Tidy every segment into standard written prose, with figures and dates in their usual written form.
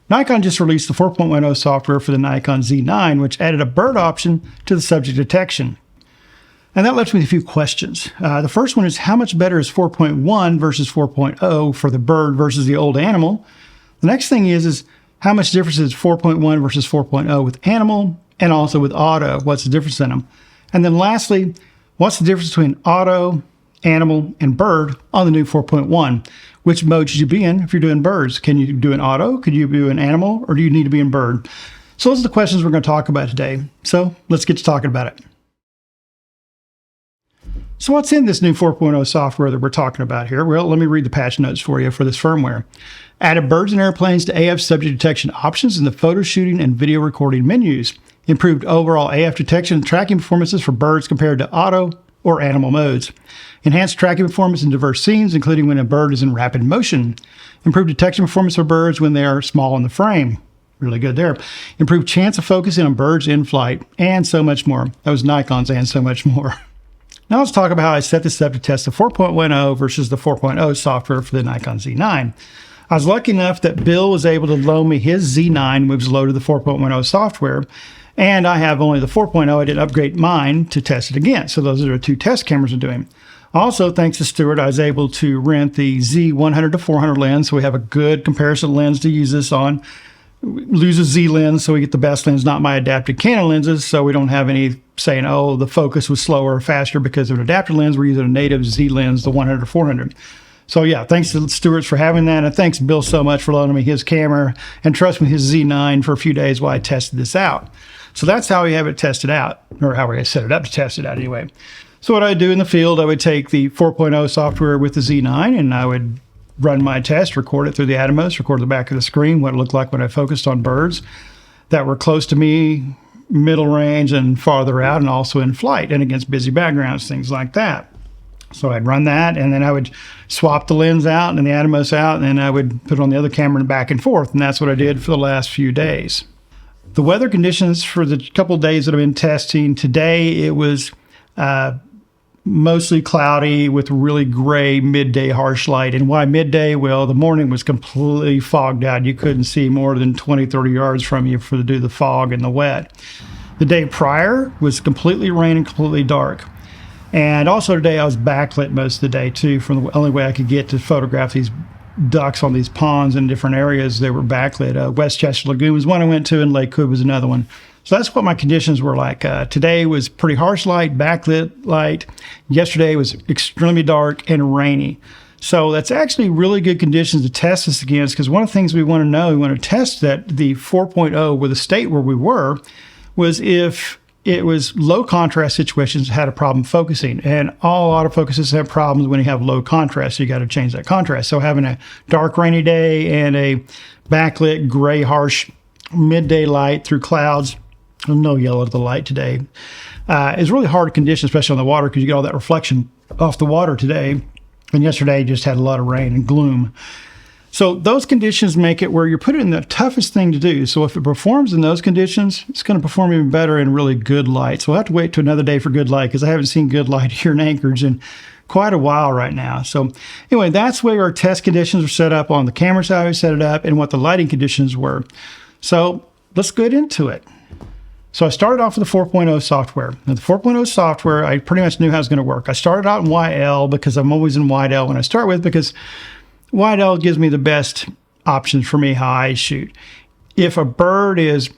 Nikon just released the 4.10 software for the Nikon Z9, which added a bird option to the subject detection. And that left me with a few questions. The first one is, how much better is 4.1 versus 4.0 for the bird versus the old animal? The next thing is how much difference is 4.1 versus 4.0 with animal and also with auto? What's the difference in them? And then lastly, what's the difference between auto, animal, and bird on the new 4.1? Which mode should you be in if you're doing birds? Can you do an auto? Could you do an animal? Or do you need to be in bird? So those are the questions we're going to talk about today. So let's get to talking about it. So what's in this new 4.0 software that we're talking about here? Well, let me read the patch notes for you for this firmware. Added birds and airplanes to AF subject detection options in the photo shooting and video recording menus. Improved overall AF detection and tracking performances for birds compared to auto or animal modes. Enhanced tracking performance in diverse scenes, including when a bird is in rapid motion. Improved detection performance for birds when they are small in the frame. Really good there. Improved chance of focusing on birds in flight, and so much more. That was Nikon's and so much more. Now let's talk about how I set this up to test the 4.10 versus the 4.0 software for the Nikon Z9. I was lucky enough that Bill was able to loan me his Z9, which was loaded the 4.10 software, and I have only the 4.0. I didn't upgrade mine to test it again. So those are the two test cameras I'm doing. Also, thanks to Stuart, I was able to rent the Z100 to 400 lens, so we have a good comparison lens to use this on. We use a Z lens, so we get the best lens, not my adapted Canon lenses, so we don't have any saying, oh, the focus was slower or faster because of an adapted lens. We're using a native Z lens, the 100 to 400. So yeah, thanks to Stuart for having that, and thanks Bill so much for loaning me his camera and trust me his Z9 for a few days while I tested this out. So that's how we have it tested out, or how we set it up to test it out anyway. So what I do in the field, I would take the 4.0 software with the Z9 and I would run my test, record it through the Atomos, record the back of the screen, what it looked like when I focused on birds that were close to me, middle range and farther out, and also in flight and against busy backgrounds, things like that. So I'd run that, and then I would swap the lens out and the Atomos out, and then I would put it on the other camera and back and forth, and that's what I did for the last few days. The weather conditions for the couple of days that I've been testing, today it was mostly cloudy with really gray midday harsh light. And why midday? Well, the morning was completely fogged out. You couldn't see more than 20, 30 yards from you to do the fog and the wet. The day prior was completely rain and completely dark. And also today I was backlit most of the day too, from the only way I could get to photograph these ducks on these ponds in different areas. They were backlit. Westchester Lagoon was one I went to, and Lake Hood was another one. So that's what my conditions were like. Today was pretty harsh light, backlit light. Yesterday was extremely dark and rainy. So that's actually really good conditions to test this against, because one of the things we want to know, we want to test that the 4.0 with the state where we were, was if it was low contrast situations had a problem focusing. And all autofocuses have problems when you have low contrast, so you got to change that contrast. So having a dark rainy day and a backlit gray harsh midday light through clouds, no yellow to the light today, is really hard conditions, especially on the water, because you get all that reflection off the water today. And yesterday just had a lot of rain and gloom. So those conditions make it where you're putting in the toughest thing to do. So if it performs in those conditions, it's going to perform even better in really good light. So we'll have to wait to another day for good light, because I haven't seen good light here in Anchorage in quite a while right now. So anyway, that's where our test conditions are set up on the camera side. We set it up and what the lighting conditions were. So let's get into it. So I started off with the 4.0 software. Now the 4.0 software, I pretty much knew how it was going to work. I started out in YL because I'm always in YL when I start with, because YL gives me the best options for me how I shoot. If a bird is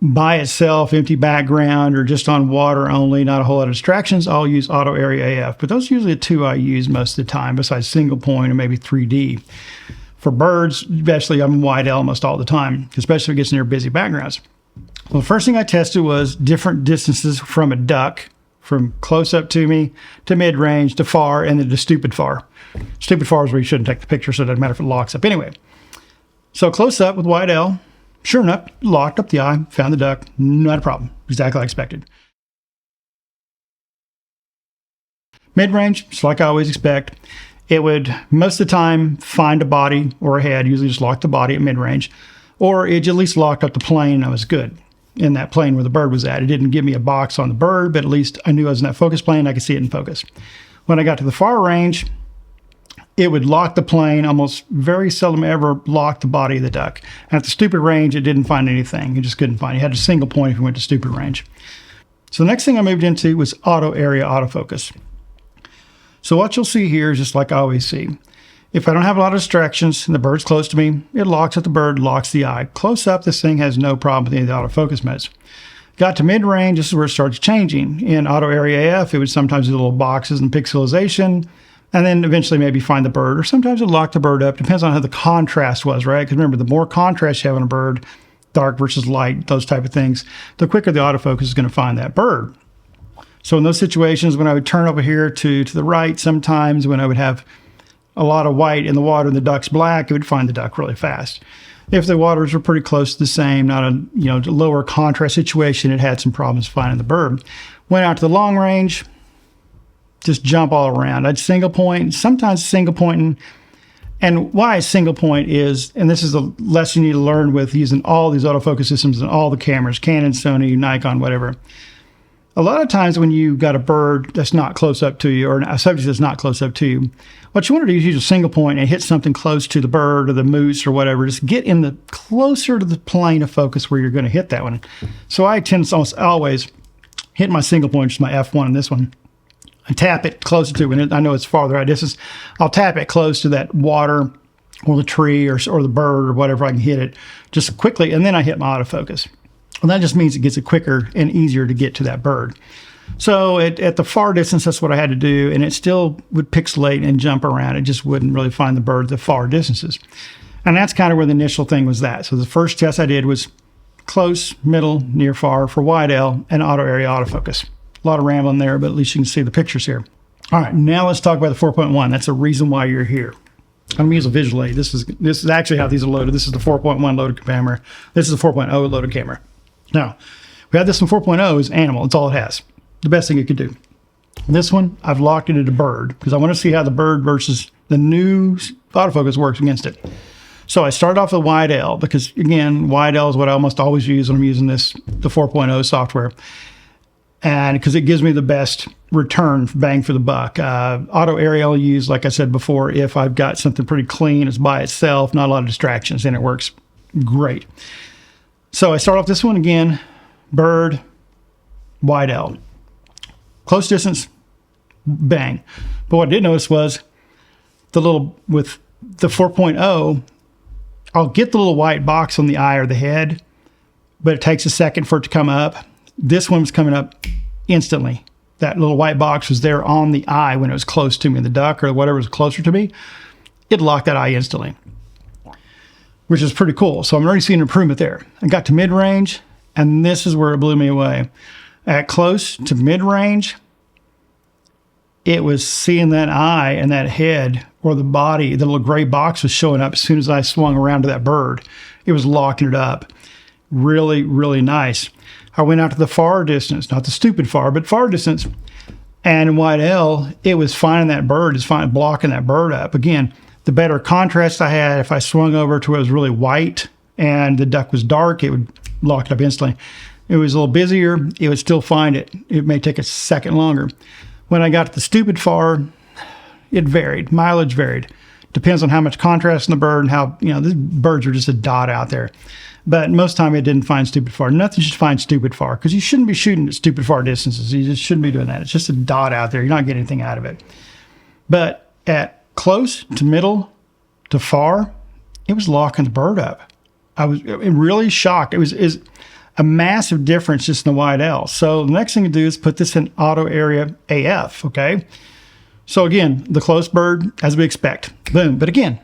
by itself, empty background, or just on water only, not a whole lot of distractions, I'll use auto area AF. But those are usually the two I use most of the time, besides single point or maybe 3D. For birds, especially, I'm wide L almost all the time, especially if it gets near busy backgrounds. Well, the first thing I tested was different distances from a duck, from close up to me, to mid range, to far, and then to stupid far. Stupid far is where you shouldn't take the picture, so it doesn't matter if it locks up. Anyway, so close up with wide L, sure enough, locked up the eye, found the duck, not a problem, exactly like I expected. Mid range, just like I always expect. It would, most of the time, find a body or a head, usually just lock the body at mid-range, or it at least locked up the plane, and I was good in that plane where the bird was at. It didn't give me a box on the bird, but at least I knew I was in that focus plane, I could see it in focus. When I got to the far range, it would lock the plane, almost very seldom ever lock the body of the duck. At the stupid range, it didn't find anything. It just couldn't find it. You had a single point if you went to stupid range. So the next thing I moved into was auto area autofocus. So what you'll see here is just like I always see. If I don't have a lot of distractions and the bird's close to me, it locks at the bird, locks the eye. Close up, this thing has no problem with any of the autofocus modes. Got to mid-range, this is where it starts changing. In auto area AF, it would sometimes do little boxes and pixelization, and then eventually maybe find the bird, or sometimes it lock the bird up. Depends on how the contrast was, right? Because remember, the more contrast you have on a bird, dark versus light, those type of things, the quicker the autofocus is going to find that bird. So in those situations, when I would turn over here to the right, sometimes when I would have a lot of white in the water and the duck's black, it would find the duck really fast. If the waters were pretty close to the same, not a lower contrast situation, it had some problems finding the bird. Went out to the long range, just jump all around. I'd single point, sometimes single pointing. And why single point is, and this is a lesson you need to learn with using all these autofocus systems and all the cameras, Canon, Sony, Nikon, whatever. A lot of times when you got a bird that's not close up to you, or a subject that's not close up to you, what you want to do is use a single point and hit something close to the bird or the moose or whatever. Just get in the closer to the plane of focus where you're going to hit that one. So I tend to almost always hit my single point, which is my F1 in this one, and tap it closer to it. I know it's farther out distance. I'll tap it close to that water or the tree or the bird or whatever I can hit it just quickly, and then I hit my autofocus. And that just means it gets it quicker and easier to get to that bird. So at the far distance, that's what I had to do, and it still would pixelate and jump around. It just wouldn't really find the bird at the far distances. And that's kind of where the initial thing was that. So the first test I did was close, middle, near, far for wide L and auto area autofocus. A lot of rambling there, but at least you can see the pictures here. All right, now let's talk about the 4.1. That's the reason why you're here. I'm going to use a visual aid. This is actually how these are loaded. This is the 4.1 loaded camera. This is the 4.0 loaded camera. Now, we had this one 4.0 is animal. It's all it has. The best thing it could do. This one, I've locked it into bird because I want to see how the bird versus the new autofocus works against it. So I started off with wide L because, again, wide L is what I almost always use when I'm using the 4.0 software. And because it gives me the best return bang for the buck. Auto area I'll use, like I said before, if I've got something pretty clean, it's by itself, not a lot of distractions, and it works great. So I start off this one again, bird, wide L. Close distance, bang. But what I did notice was with the 4.0, I'll get the little white box on the eye or the head, but it takes a second for it to come up. This one was coming up instantly. That little white box was there on the eye when it was close to me. The duck or whatever was closer to me, it locked that eye instantly, which is pretty cool. So I'm already seeing an improvement there. I got to mid-range, and this is where it blew me away. At close to mid-range, it was seeing that eye and that head or the body, the little gray box was showing up as soon as I swung around to that bird. It was locking it up. Really, really nice. I went out to the far distance, not the stupid far, but far distance. And in wide L, it was finding that bird, blocking that bird up. Again, the better contrast I had, if I swung over to where it was really white and the duck was dark, it would lock it up instantly. It was a little busier, it would still find it. It may take a second longer. When I got to the stupid far, it varied. Mileage varied. Depends on how much contrast in the bird and how, these birds are just a dot out there. But most of the time it didn't find stupid far. Nothing should find stupid far because you shouldn't be shooting at stupid far distances. You just shouldn't be doing that. It's just a dot out there. You're not getting anything out of it. But at close to middle to far, it was locking the bird up. I was really shocked. It was a massive difference just in the wide L. So the next thing to do is put this in auto area AF, okay? So again, the close bird, as we expect, boom. But again,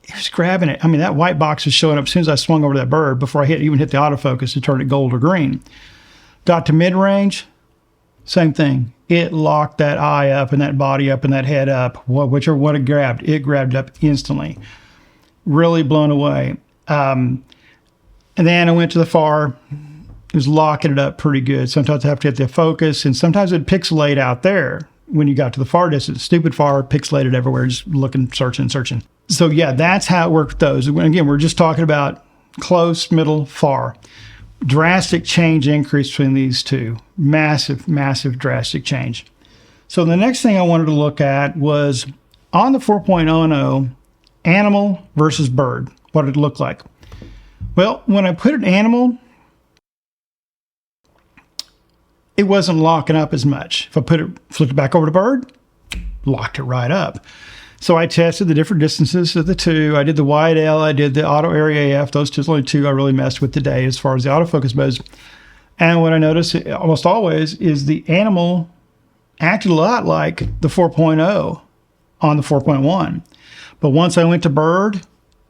it was grabbing it. I mean, that white box was showing up as soon as I swung over that bird before I even hit the autofocus to turn it gold or green. Got to mid-range, same thing. It locked that eye up and that body up and that head up, whichever one it grabbed it up instantly. Really blown away. And then I went to the far. It was locking it up pretty good. Sometimes I have to hit the focus, and sometimes it'd pixelate out there when you got to the far distance. Stupid far, pixelated everywhere, just looking, searching. So yeah, that's how it worked with those. Again, we're just talking about close, middle, far. Drastic change increase between these two. Massive, massive drastic change. So the next thing I wanted to look at was on the 4.0, animal versus bird, what did it look like? Well, when I put an animal, it wasn't locking up as much. If I flipped it back over to bird, locked it right up. So I tested the different distances of the two. I did the wide L, I did the auto area AF. Those two, only two I really messed with today as far as the autofocus goes. And what I noticed almost always is the animal acted a lot like the 4.0 on the 4.1. But once I went to bird,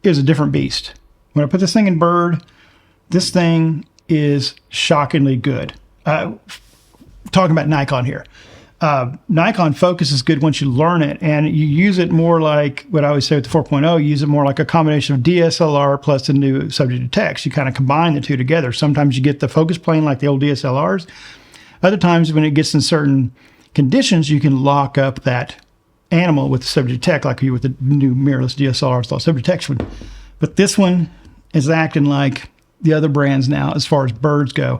it was a different beast. When I put this thing in bird, this thing is shockingly good. Talking about Nikon here. Nikon focus is good once you learn it, and you use it more like what I always say with the 4.0, you use it more like a combination of DSLR plus the new subject to text. You kind of combine the two together. Sometimes you get the focus plane like the old DSLRs. Other times when it gets in certain conditions, you can lock up that animal with the subject to text like you with the new mirrorless DSLRs, the subject to text one. But this one is acting like the other brands now as far as birds go.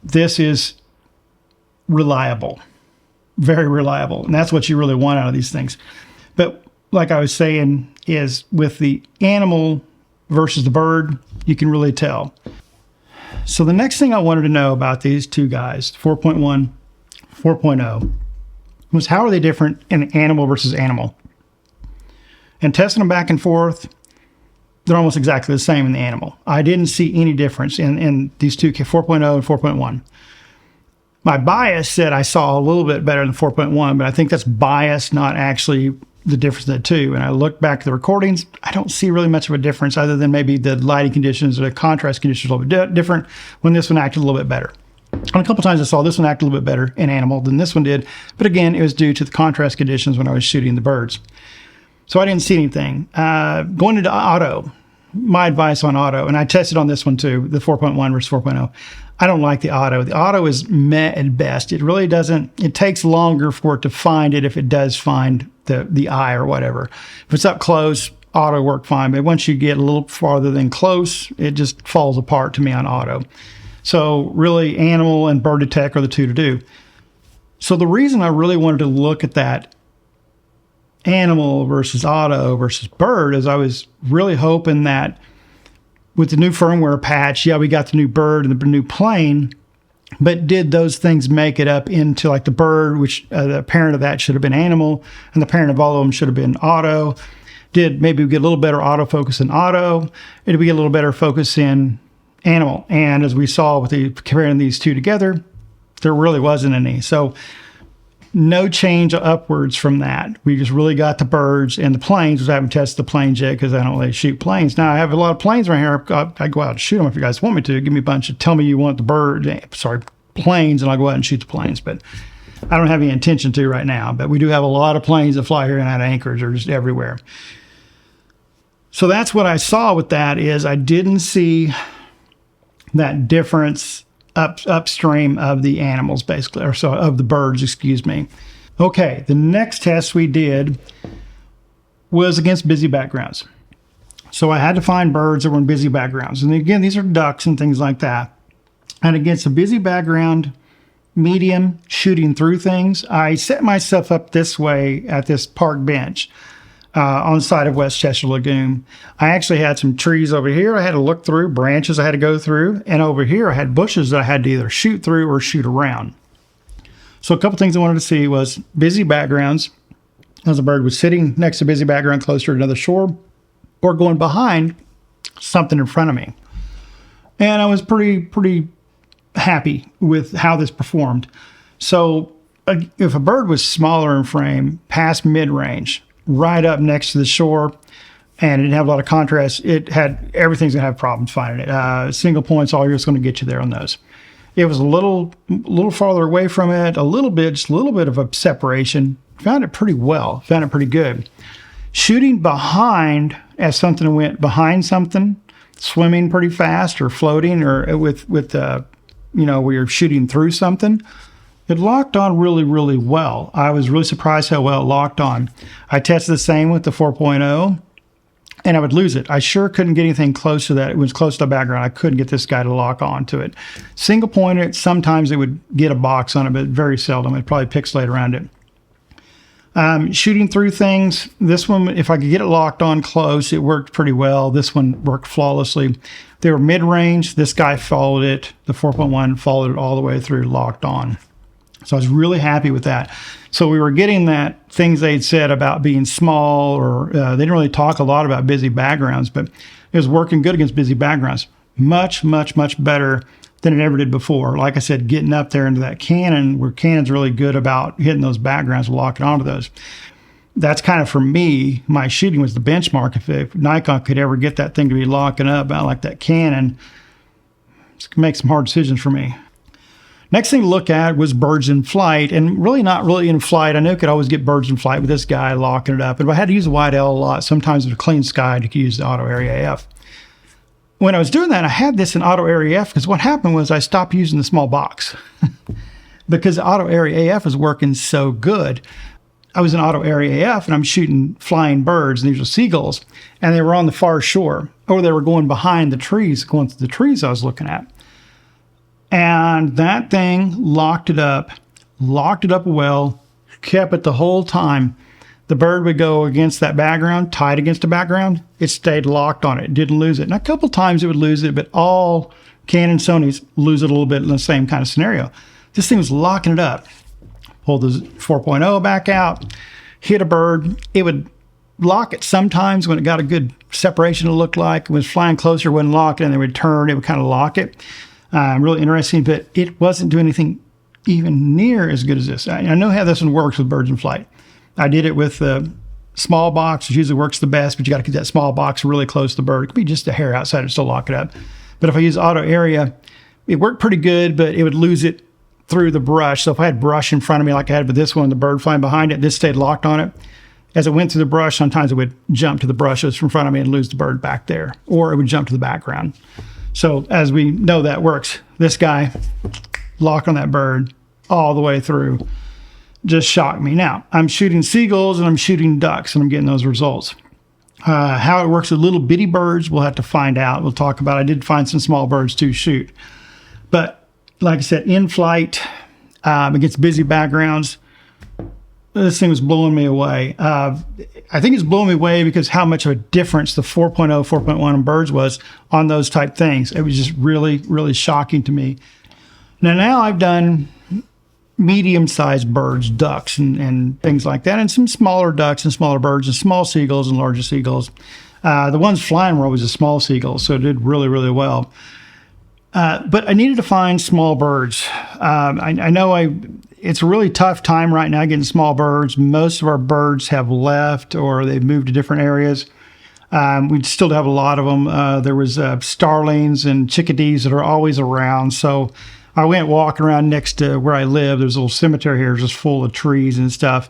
This is reliable. Very reliable. And that's what you really want out of these things. But like I was saying, is with the animal versus the bird, you can really tell. So the next thing I wanted to know about these two guys, 4.1, 4.0, was how are they different in animal versus animal? And testing them back and forth, they're almost exactly the same in the animal. I didn't see any difference in these two, 4.0 and 4.1. My bias said I saw a little bit better than 4.1, but I think that's bias, not actually the difference in the two. And I look back at the recordings, I don't see really much of a difference other than maybe the lighting conditions or the contrast conditions a little bit different when this one acted a little bit better. And a couple times I saw this one act a little bit better in animal than this one did. But again, it was due to the contrast conditions when I was shooting the birds. So I didn't see anything. Going into auto, my advice on auto, and I tested on this one too, the 4.1 versus 4.0. I don't like the auto. The auto is meh at best. It really doesn't, it takes longer for it to find it if it does find the eye or whatever. If it's up close, auto work fine. But once you get a little farther than close, it just falls apart to me on auto. So really animal and bird detect are the two to do. So the reason I really wanted to look at that animal versus auto versus bird is I was really hoping that with the new firmware patch, yeah, we got the new bird and the new plane, but did those things make it up into like the bird, which the parent of that should have been animal, and the parent of all of them should have been auto? Did maybe we get a little better autofocus in auto? Did we get a little better focus in animal? And as we saw with comparing these two together, there really wasn't any. So no change upwards from that. We just really got the birds and the planes, which I haven't tested the planes yet because I don't really shoot planes. Now, I have a lot of planes right here. I go out and shoot them if you guys want me to. Give me a bunch of, tell me you want the planes, and I'll go out and shoot the planes. But I don't have any intention to right now. But we do have a lot of planes that fly here and out of Anchorage. They're just everywhere. So that's what I saw with that is I didn't see that difference upstream of the animals, basically, or so of the birds, excuse me. Okay, the next test we did was against busy backgrounds. So I had to find birds that were in busy backgrounds. And again, these are ducks and things like that. And against a busy background, medium, shooting through things, I set myself up this way at this park bench on the side of West Chester Lagoon. I actually had some trees over here I had to look through, branches I had to go through, and over here I had bushes that I had to either shoot through or shoot around. So a couple things I wanted to see was busy backgrounds, as a bird was sitting next to a busy background closer to another shore, or going behind something in front of me. And I was pretty happy with how this performed. So if a bird was smaller in frame, past mid-range, right up next to the shore, and it didn't have a lot of contrast, everything's going to have problems finding it. Single points, all yours going to get you there on those. It was a little farther away from it, just a little bit of a separation. Found it pretty well, found it pretty good. Shooting behind, as something went behind something, swimming pretty fast or floating, or with where you're shooting through something, it locked on really, really well. I was really surprised how well it locked on. I tested the same with the 4.0, and I would lose it. I sure couldn't get anything close to that. It was close to the background. I couldn't get this guy to lock on to it. Single pointed, sometimes it would get a box on it, but very seldom. It'd probably pixelate around it. Shooting through things, this one, if I could get it locked on close, it worked pretty well. This one worked flawlessly. They were mid-range. This guy followed it. The 4.1 followed it all the way through locked on. So I was really happy with that. So we were getting that things they'd said about being small, or they didn't really talk a lot about busy backgrounds, but it was working good against busy backgrounds. Much, much, much better than it ever did before. Like I said, getting up there into that Canon, where Canon's really good about hitting those backgrounds and locking onto those. That's kind of, for me, my shooting was the benchmark. If Nikon could ever get that thing to be locking up out like that Canon, it's going to make some hard decisions for me. Next thing to look at was birds in flight, and really not really in flight. I know I could always get birds in flight with this guy locking it up. And if I had to use a wide L a lot, sometimes with a clean sky, I could use the auto area AF. When I was doing that, I had this in auto area AF, because what happened was I stopped using the small box because the auto area AF was working so good. I was in auto area AF and I'm shooting flying birds, and these were seagulls, and they were on the far shore, or they were going behind the trees, going through the trees I was looking at. And that thing locked it up well, kept it the whole time. The bird would go against that background, tied against the background. It stayed locked on it, didn't lose it. And a couple times it would lose it, but all Canon Sonys lose it a little bit in the same kind of scenario. This thing was locking it up. Pulled the 4.0 back out, hit a bird. It would lock it sometimes when it got a good separation, it looked like. It was flying closer, wouldn't lock it, and then it would turn, it would kind of lock it. Really interesting, but it wasn't doing anything even near as good as this. I know how this one works with birds in flight. I did it with the small box, which usually works the best, but you got to keep that small box really close to the bird. It could be just a hair outside and still lock it up. But if I use auto area, it worked pretty good, but it would lose it through the brush. So if I had brush in front of me like I had with this one, the bird flying behind it, this stayed locked on it. As it went through the brush, sometimes it would jump to the brushes from front of me and lose the bird back there, or it would jump to the background. So as we know, that works. This guy locked on that bird all the way through. Just shocked me. Now, I'm shooting seagulls and I'm shooting ducks, and I'm getting those results. How it works with little bitty birds, we'll have to find out. We'll talk about it. I did find some small birds to shoot. But like I said, in flight, against busy backgrounds, this thing was blowing me away. I think it's blowing me away because how much of a difference the 4.0, 4.1 on birds was on those type things. It was just really, really shocking to me. Now I've done medium-sized birds, ducks, and things like that, and some smaller ducks and smaller birds, and small seagulls and larger seagulls. The ones flying were always the small seagulls, so it did really, really well. But I needed to find small birds. I know it's a really tough time right now getting small birds. Most of our birds have left, or they've moved to different areas. We still have a lot of them. There was starlings and chickadees that are always around. So I went walking around next to where I live. There's a little cemetery here just full of trees and stuff.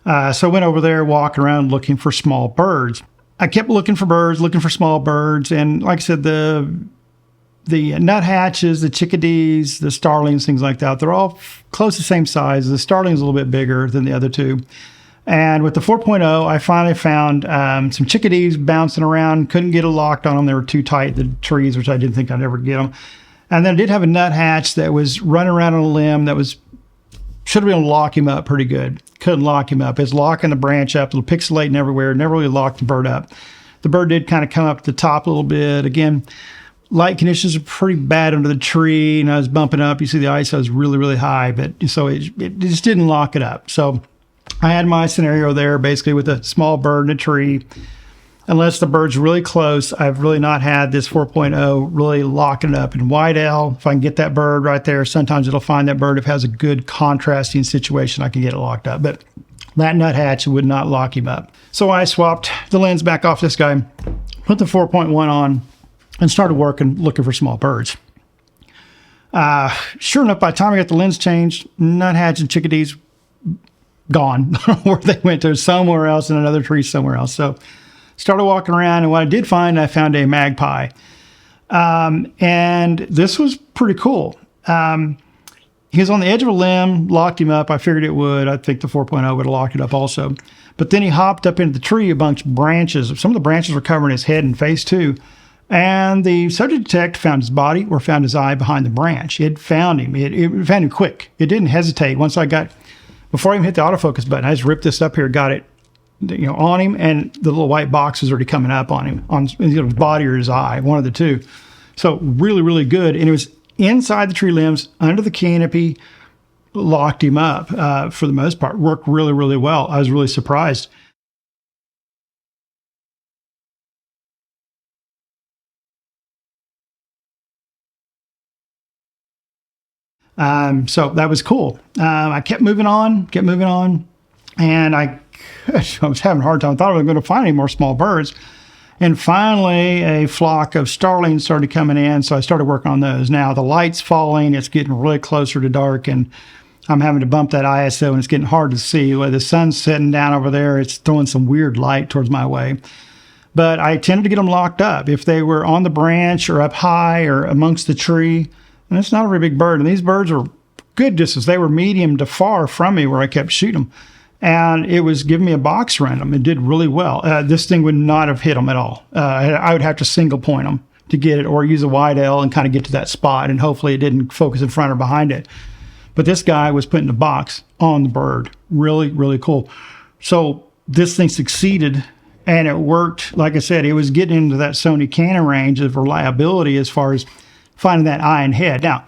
So I went over there walking around looking for small birds. I kept looking for birds, looking for small birds. And like I said, the nuthatches, the chickadees, the starlings, things like that, they're all close to the same size. The starling's a little bit bigger than the other two. And with the 4.0, I finally found some chickadees bouncing around. Couldn't get it locked on them. They were too tight, the trees, which I didn't think I'd ever get them. And then I did have a nuthatch that was running around on a limb that should have been able to lock him up pretty good. Couldn't lock him up. It's locking the branch up, a little pixelating everywhere. Never really locked the bird up. The bird did kind of come up to the top a little bit. Again, light conditions are pretty bad under the tree, and I was bumping up. You see the ISO is really, really high, but so it just didn't lock it up. So I had my scenario there basically with a small bird in a tree. Unless the bird's really close, I've really not had this 4.0 really locking it up. In wide L, if I can get that bird right there, sometimes it'll find that bird. If it has a good contrasting situation, I can get it locked up. But that nuthatch would not lock him up. So I swapped the lens back off this guy, put the 4.1 on, and started looking for small birds. Sure enough, by the time I got the lens changed, nuthatch and chickadees gone. Where they went to, somewhere else in another tree somewhere else. So started walking around, and what I did find, I found a magpie. And this was pretty cool. He was on the edge of a limb, locked him up. I figured it would. I think the 4.0 would have locked it up also. But then he hopped up into the tree amongst branches. Some of the branches were covering his head and face too. And the subject detect found his body or found his eye behind the branch. It found him. It found him quick. It didn't hesitate. Once I got before I even hit the autofocus button, I just ripped this up here, got it, on him, and the little white box was already coming up on him, on his body or his eye, one of the two. So really, really good. And it was inside the tree limbs, under the canopy, locked him up for the most part. Worked really, really well. I was really surprised. So that was cool. I kept moving on, and I was having a hard time. I thought I was going to find any more small birds. And finally, a flock of starlings started coming in, so I started working on those. Now, the light's falling. It's getting really closer to dark, and I'm having to bump that ISO, and it's getting hard to see. Where the sun's sitting down over there, it's throwing some weird light towards my way. But I tended to get them locked up. If they were on the branch or up high or amongst the tree, and it's not a very big bird. And these birds are good distance. They were medium to far from me where I kept shooting them. And it was giving me a box around them. It did really well. This thing would not have hit them at all. I would have to single point them to get it, or use a wide L and kind of get to that spot. And hopefully it didn't focus in front or behind it. But this guy was putting the box on the bird. Really, really cool. So this thing succeeded, and it worked. Like I said, it was getting into that Sony Canon range of reliability as far as finding that eye and head. Now,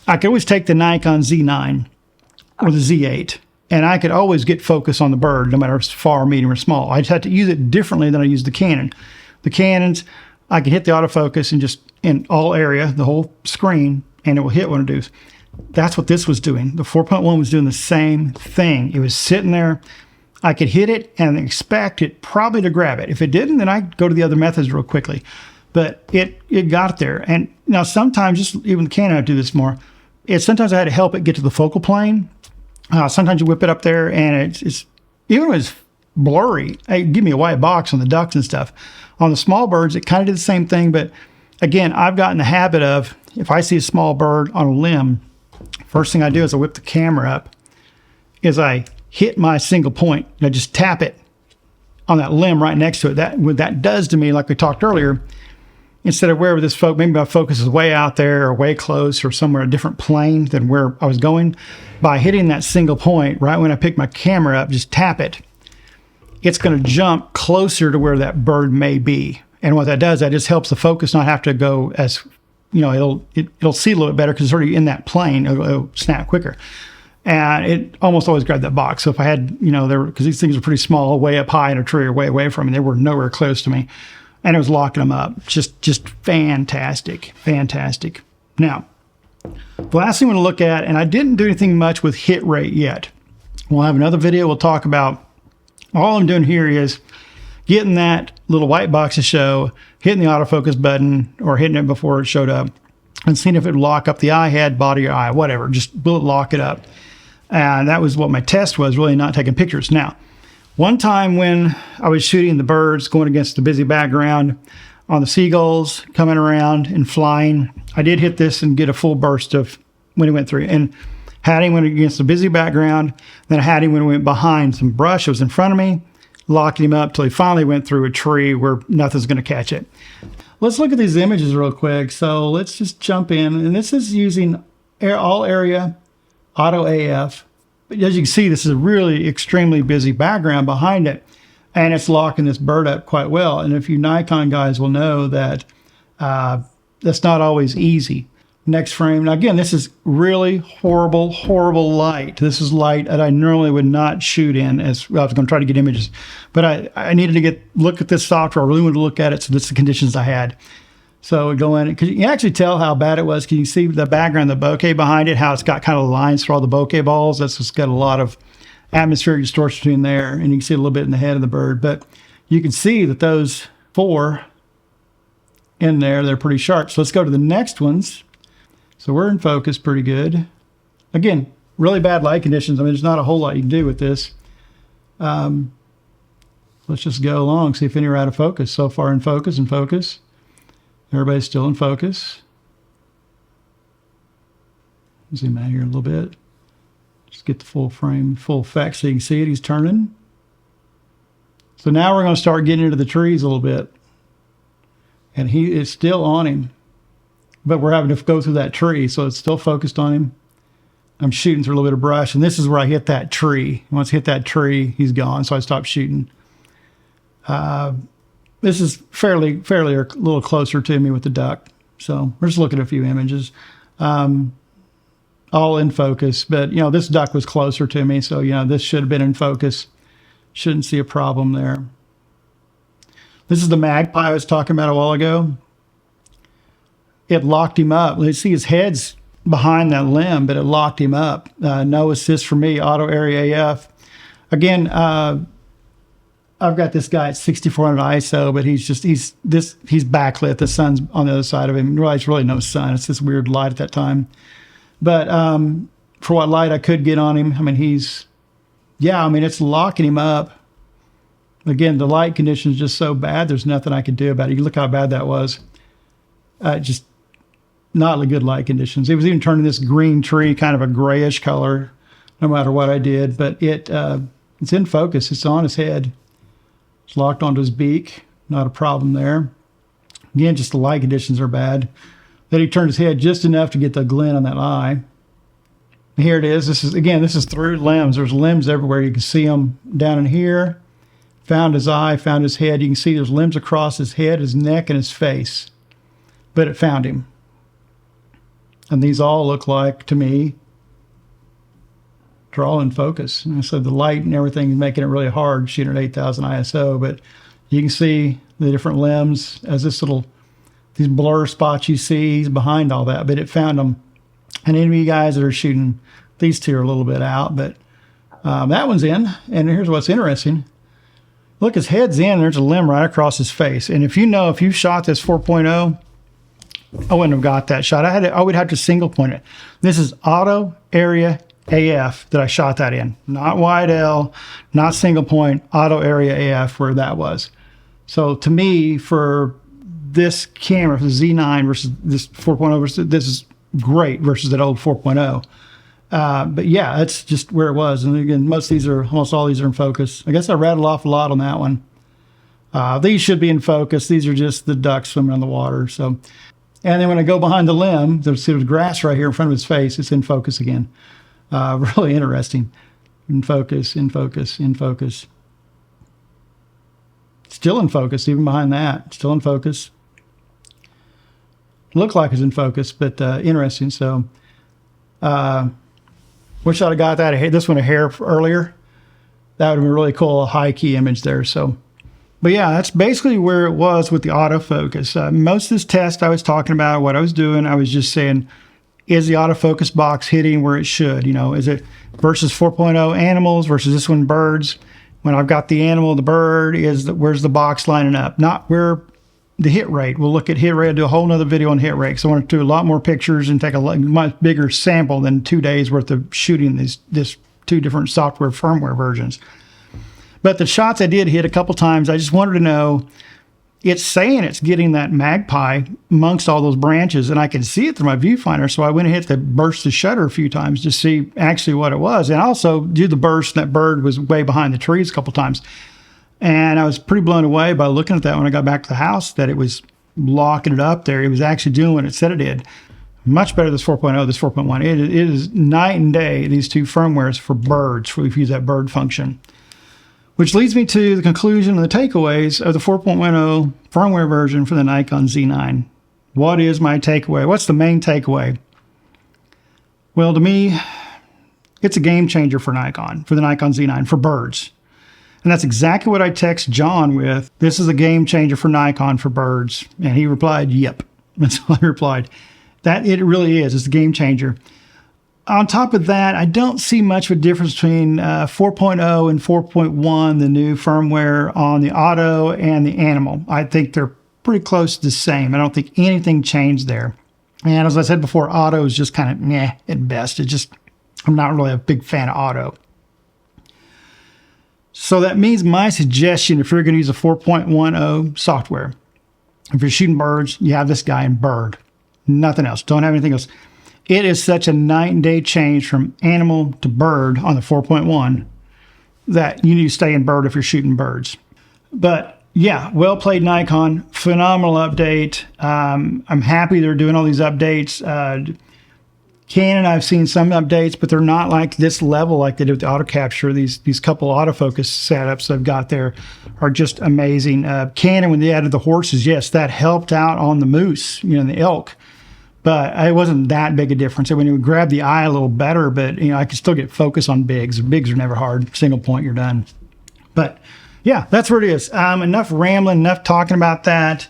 I could always take the Nikon Z9 or the Z8, and I could always get focus on the bird, no matter if it's far, medium, or small. I just had to use it differently than I use the Canon. The Canons, I can hit the autofocus and just in all area, the whole screen, and it will hit what it does. That's what this was doing. The 4.1 was doing the same thing. It was sitting there. I could hit it and expect it probably to grab it. If it didn't, then I'd go to the other methods real quickly. But it got there. And now sometimes, just even the Canon, I do this more. Sometimes I had to help it get to the focal plane. Sometimes you whip it up there, and it's even when it's blurry, give me a white box on the ducks and stuff. On the small birds, it kind of did the same thing. But again, I've gotten the habit of, if I see a small bird on a limb, first thing I do is I whip the camera up, is I hit my single point, and I just tap it on that limb right next to it. What that does to me, like we talked earlier, instead of wherever this maybe my focus is way out there or way close or somewhere a different plane than where I was going, by hitting that single point right when I pick my camera up, just tap it, it's going to jump closer to where that bird may be. And what that does, that just helps the focus not have to go as, it'll see a little bit better because it's already in that plane. It'll snap quicker. And it almost always grabbed that box. So if I had, because these things are pretty small, way up high in a tree or way away from me, they were nowhere close to me. And it was locking them up. Just fantastic. Fantastic. Now, the last thing I'm going to look at, and I didn't do anything much with hit rate yet. We'll have another video. We'll talk about, all I'm doing here is getting that little white box to show, hitting the autofocus button, or hitting it before it showed up, and seeing if it would lock up the eye, head, body, or eye, whatever. Just lock it up. And that was what my test was, really not taking pictures. Now, one time when I was shooting the birds going against the busy background on the seagulls coming around and flying, I did hit this and get a full burst of when he went through. And had him went against the busy background, then I had him when he went behind some brush that was in front of me, locking him up till he finally went through a tree where nothing's going to catch it. Let's look at these images real quick. So let's just jump in. And this is using all area auto AF. But as you can see, this is a really extremely busy background behind it, and it's locking this bird up quite well. And if you Nikon guys will know that that's not always easy. Next frame. Now again, this is really horrible, horrible light. This is light that I normally would not shoot in, as well. I was going to try to get images, but I needed to look at this software. I really wanted to look at it, so this is the conditions I had. So we go in, because you can actually tell how bad it was. Can you see the background, the bokeh behind it, how it's got kind of lines for all the bokeh balls? That's just got a lot of atmospheric distortion between there, and you can see a little bit in the head of the bird. But you can see that those four in there, they're pretty sharp. So let's go to the next ones. So we're in focus pretty good. Again, really bad light conditions. I mean, there's not a whole lot you can do with this. Let's just go along, see if any are out of focus. So far in focus and focus. Everybody's still in focus. Zoom out here a little bit. Just get the full frame, full effect so you can see it. He's turning. So now we're going to start getting into the trees a little bit. And he is still on him. But we're having to go through that tree, so it's still focused on him. I'm shooting through a little bit of brush, and this is where I hit that tree. Once I hit that tree, he's gone, so I stopped shooting. This is fairly a little closer to me with the duck. So we're just looking at a few images, all in focus. But, this duck was closer to me, so, this should have been in focus. Shouldn't see a problem there. This is the magpie I was talking about a while ago. It locked him up. Let's see, his head's behind that limb, but it locked him up. No assist for me, auto area AF. Again, I've got this guy at 6400 ISO, but he's backlit. The sun's on the other side of him. It's really no sun. It's this weird light at that time. But for what light I could get on him, it's locking him up. Again, the light condition is just so bad, there's nothing I could do about it. You look how bad that was. Just not good light conditions. It was even turning this green tree kind of a grayish color, no matter what I did. But it's in focus. It's on his head. It's locked onto his beak. Not a problem there. Again, just the light conditions are bad. Then he turned his head just enough to get the glint on that eye. And here it is. This is through limbs. There's limbs everywhere. You can see them down in here. Found his eye, found his head. You can see there's limbs across his head, his neck, and his face. But it found him. And these all look like, to me, they're all in focus. And so the light and everything is making it really hard shooting at 8000 ISO. But you can see the different limbs as these blur spots you see. He's behind all that, but it found them. And any of you guys that are shooting, these two are a little bit out, but that one's in. And here's what's interesting. Look, his head's in. There's a limb right across his face. And if you shot this 4.0, I wouldn't have got that shot. I would have to single point it. This is auto area AF that I shot that in. Not wide L, not single point, auto area AF where that was. So to me, for this camera, for the Z9 versus this 4.0, this is great versus that old 4.0. But yeah, that's just where it was. And again, almost all these are in focus. I guess I rattled off a lot on that one. These should be in focus. These are just the ducks swimming in the water. So, and then when I go behind the limb, there's grass right here in front of his face. It's in focus again. Really interesting. In focus, in focus, in focus. Still in focus, even behind that. Still in focus. Looked like it's in focus, but interesting. So, wish I'd have got this one a hair earlier. That would have been a really cool high key image there. So, but yeah, that's basically where it was with the autofocus. Most of this test I was talking about, what I was doing, I was just saying, is the autofocus box hitting where it should? Is it versus 4.0 animals versus this one birds? When I've got the animal, the bird, where's the box lining up? Not where the hit rate. We'll look at hit rate. I'll do a whole nother video on hit rate. So I want to do a lot more pictures and take a much bigger sample than 2 days worth of shooting this two different software firmware versions. But the shots I did hit a couple times, I just wanted to know, it's saying it's getting that magpie amongst all those branches, and I can see it through my viewfinder. So I went and hit burst the shutter a few times to see actually what it was. And also do the burst, and that bird was way behind the trees a couple times. And I was pretty blown away by looking at that when I got back to the house, that it was locking it up there. It was actually doing what it said it did. Much better than this 4.0, this 4.1. It is night and day, these two firmwares for birds, if we use that bird function. Which leads me to the conclusion and the takeaways of the 4.10 firmware version for the Nikon Z9. What is my takeaway? What's the main takeaway? Well, to me, it's a game changer for Nikon, for the Nikon Z9, for birds. And that's exactly what I text John with. This is a game changer for Nikon for birds. And he replied, yep. That's what I replied. That it really is. It's a game changer. On top of that, I don't see much of a difference between 4.0 and 4.1, the new firmware on the auto and the animal. I think they're pretty close to the same. I don't think anything changed there. And as I said before, auto is just kind of meh at best. I'm not really a big fan of auto. So that means my suggestion, if you're going to use a 4.10 software, if you're shooting birds, you have this guy in bird. Nothing else. Don't have anything else. It is such a night and day change from animal to bird on the 4.1 that you need to stay in bird if you're shooting birds. But yeah, well played Nikon. Phenomenal update. I'm happy they're doing all these updates. Canon, I've seen some updates, but they're not like this level like they did with the auto capture. These couple autofocus setups I've got there are just amazing. Canon, when they added the horses, yes, that helped out on the moose, you know, the elk. But it wasn't that big a difference. When you would grab the eye a little better, but you know, I could still get focus on bigs. Bigs are never hard. Single point, you're done. But yeah, that's where it is. Enough rambling, enough talking about that.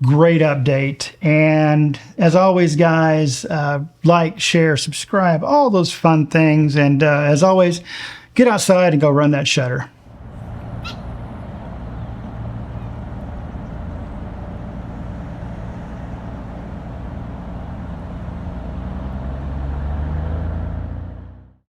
Great update. And as always, guys, like, share, subscribe, all those fun things. And as always, get outside and go run that shutter.